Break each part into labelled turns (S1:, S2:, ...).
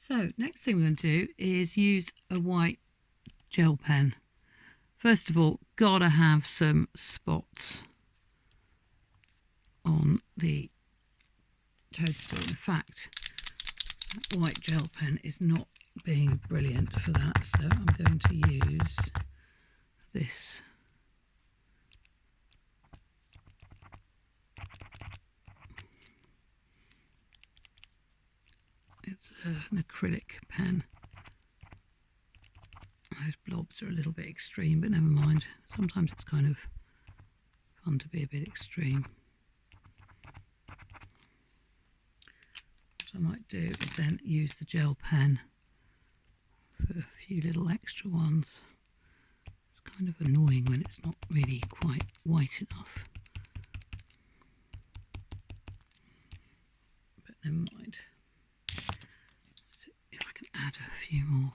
S1: So next thing we're going to do is use a white gel pen. First of all, gotta have some spots on the toadstool. In fact, that white gel pen is not being brilliant for that, so I'm going to use this. It's an acrylic pen. Those blobs are a little bit extreme, but never mind. Sometimes it's kind of fun to be a bit extreme. What I might do is then use the gel pen for a few little extra ones. It's kind of annoying when it's not really quite white enough. But never mind. Let's see if I can add a few more.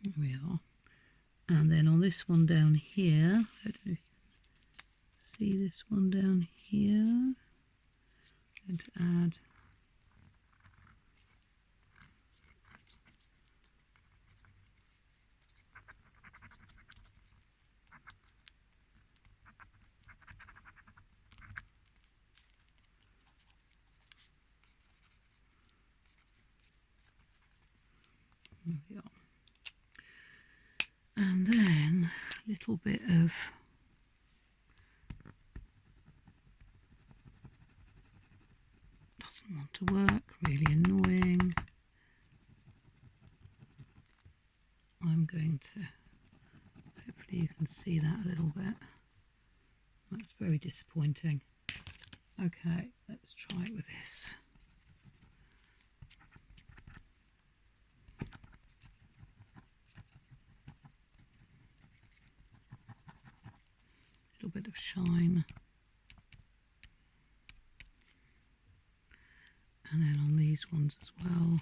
S1: There we are. And then on this one down here, I don't know if you can see this one down here, I'm going to add there we are. And then a little bit of doesn't want to work, really annoying. I'm going to, hopefully you can see that a little bit. That's very disappointing. Okay, let's try it with this. A little bit of shine. And then on these ones as well.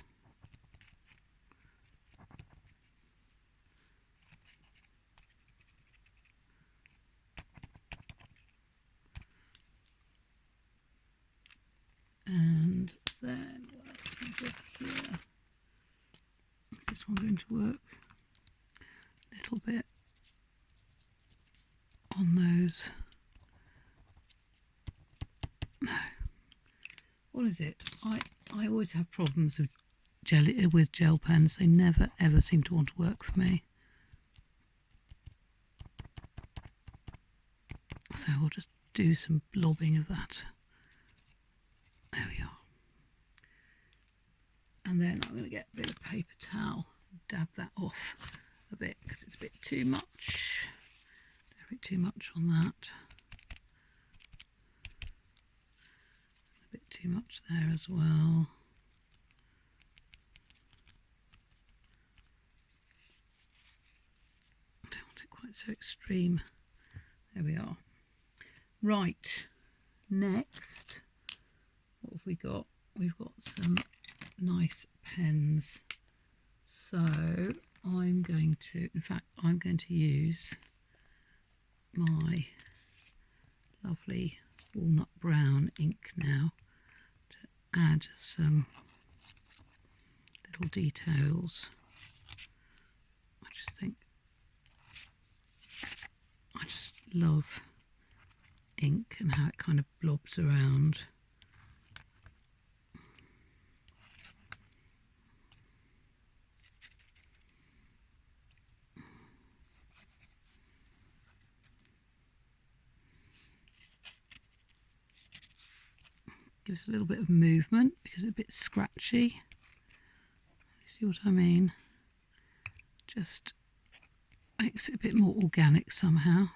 S1: And then what else can we do here? Is this one going to work? A little bit on those. No. What is it? I always have problems with gel pens. They never ever seem to want to work for me. So we'll just do some blobbing of that. There we are. And then I'm going to get a bit of paper towel, dab that off a bit because it's a bit too much. A bit too much on that. A bit too much there as well. I don't want it quite so extreme. There we are. Right, next, what have we got? We've got some nice pens. So I'm going to, in fact, I'm going to use my lovely walnut brown ink now to add some little details. I just think, I just love ink and how it kind of blobs around. Gives a little bit of movement because it's a bit scratchy. See what I mean? Just makes it a bit more organic somehow.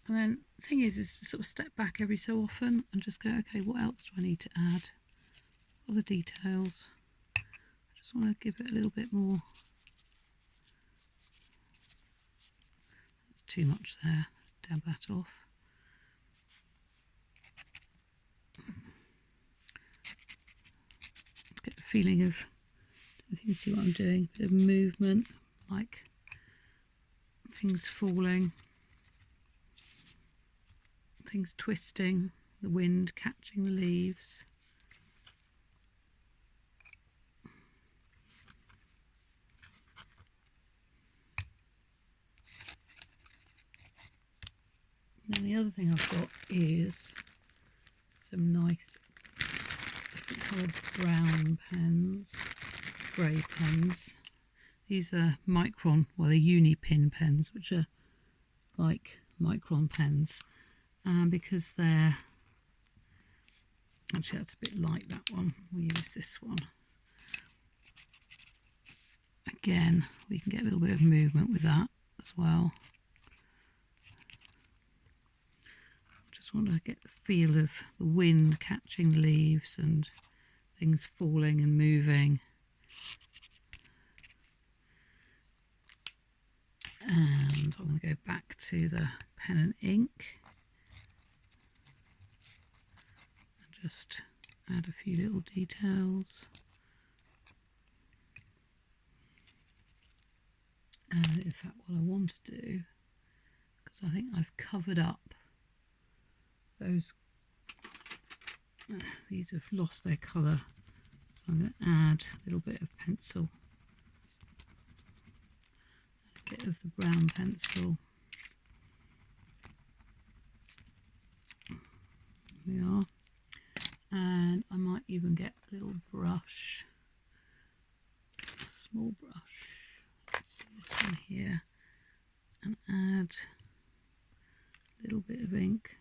S1: And then the thing is to sort of step back every so often and just go, okay, what else do I need to add? Other details. I just want to give it a little bit more. That's too much there. Dab that off. feeling of, if you can see what I'm doing, a bit of movement, like things falling, things twisting, the wind catching the leaves. And the other thing I've got is some nice different coloured brown pens, grey pens. These are Micron, well, they're Unipin pens, which are like Micron pens, because they're, actually that's a bit light, that one, we'll use this one. Again, we can get a little bit of movement with that as well. Just want to get the feel of the wind catching the leaves and things falling and moving. And I'm going to go back to the pen and ink and just add a few little details. And in fact, what I want to do, because I think I've covered up those, these have lost their colour, so I'm going to add a little bit of pencil, a bit of the brown pencil. There we are. And I might even get a little brush, a small brush, let's see this one here, and add a little bit of ink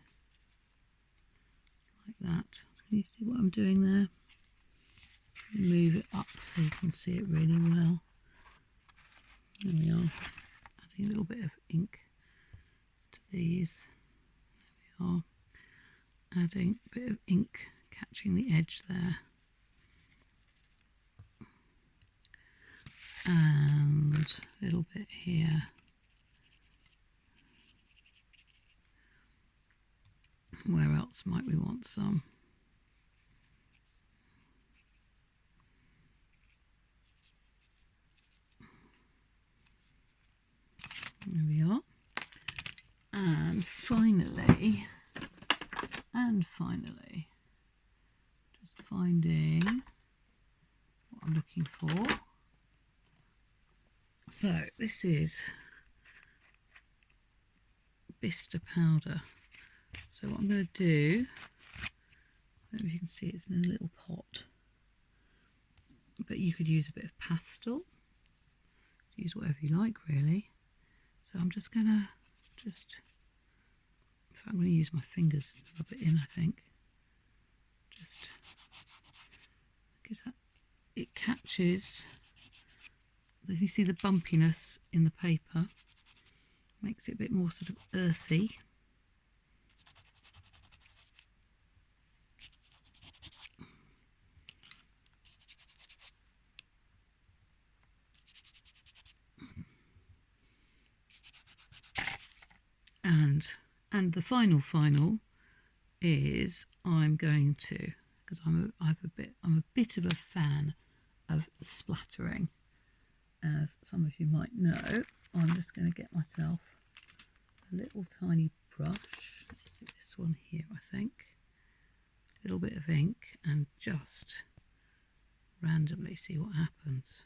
S1: like that. Can you see what I'm doing there? Move it up so you can see it really well. There we are, adding a little bit of ink to these. There we are, adding a bit of ink, catching the edge there. And a little bit here. Where else might we want some? There we are. And finally, just finding what I'm looking for. So this is Bista powder. So what I'm going to do, I don't know if you can see, it's in a little pot, but you could use a bit of pastel, use whatever you like really. So I'm just going to, in fact I'm going to use my fingers to rub it in, I think. Just gives that, it catches, you see the bumpiness in the paper, makes it a bit more sort of earthy. And the final is I'm going to, because I'm a bit of a fan of splattering, as some of you might know. I'm just going to get myself a little tiny brush. Let's do this one here, I think. A little bit of ink and just randomly see what happens.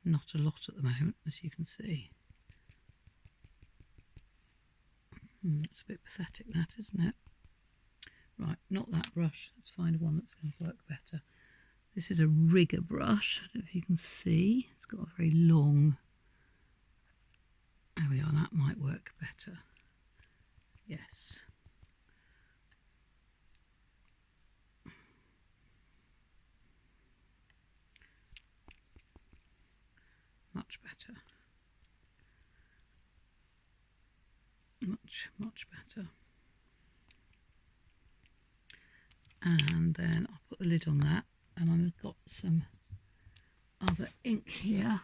S1: Not a lot at the moment, as you can see. It's a bit pathetic, that, isn't it? Right, not that brush. Let's find one that's going to work better. This is a rigger brush. I don't know if you can see. It's got a very long... There we are, that might work better. Yes. Much better. Much better. And then I'll put the lid on that, and I've got some other ink here,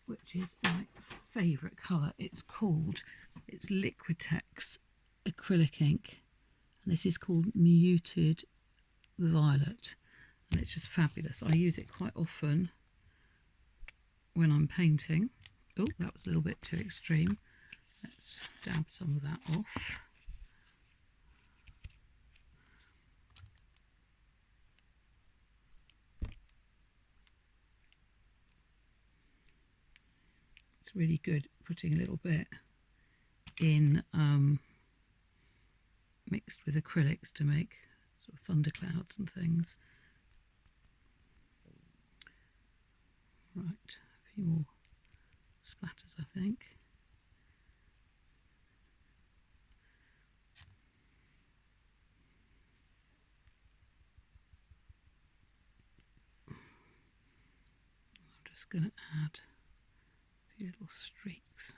S1: which is my favourite colour. It's Liquitex acrylic ink, and this is called Muted Violet, and it's just fabulous. I use it quite often when I'm painting. Oh, that was a little bit too extreme. Let's dab some of that off. It's really good putting a little bit in mixed with acrylics to make sort of thunderclouds and things. Right, a few more splatters, I think. I'm just going to add a few little streaks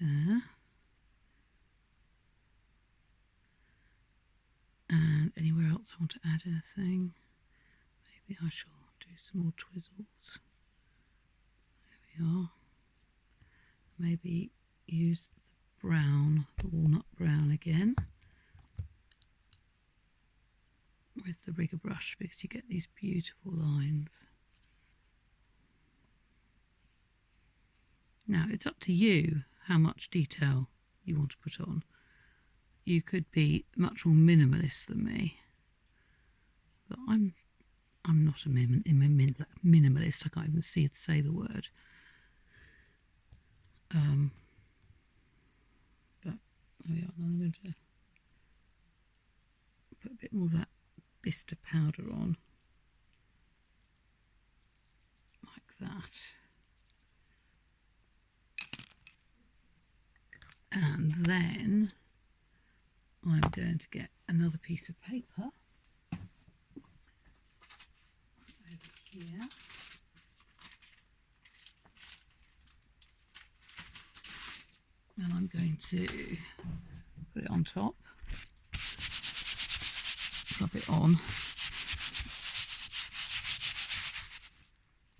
S1: there. And anywhere else I want to add anything, maybe I shall do some more twizzles. There we are. Maybe use the brown, the walnut brown again with the rigger brush, because you get these beautiful lines. Now it's up to you how much detail you want to put on. You could be much more minimalist than me, but I'm not a minimalist. I can't even say the word. But there we are. I'm going to put a bit more of that Bista powder on, like that. And then I'm going to get another piece of paper over here. And I'm going to put it on top, rub it on.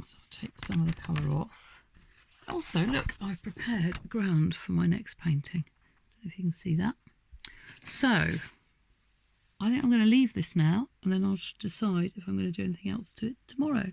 S1: So I'll take some of the colour off. Also, look, I've prepared a ground for my next painting. I don't know if you can see that. So, I think I'm going to leave this now, and then I'll decide if I'm going to do anything else to it tomorrow.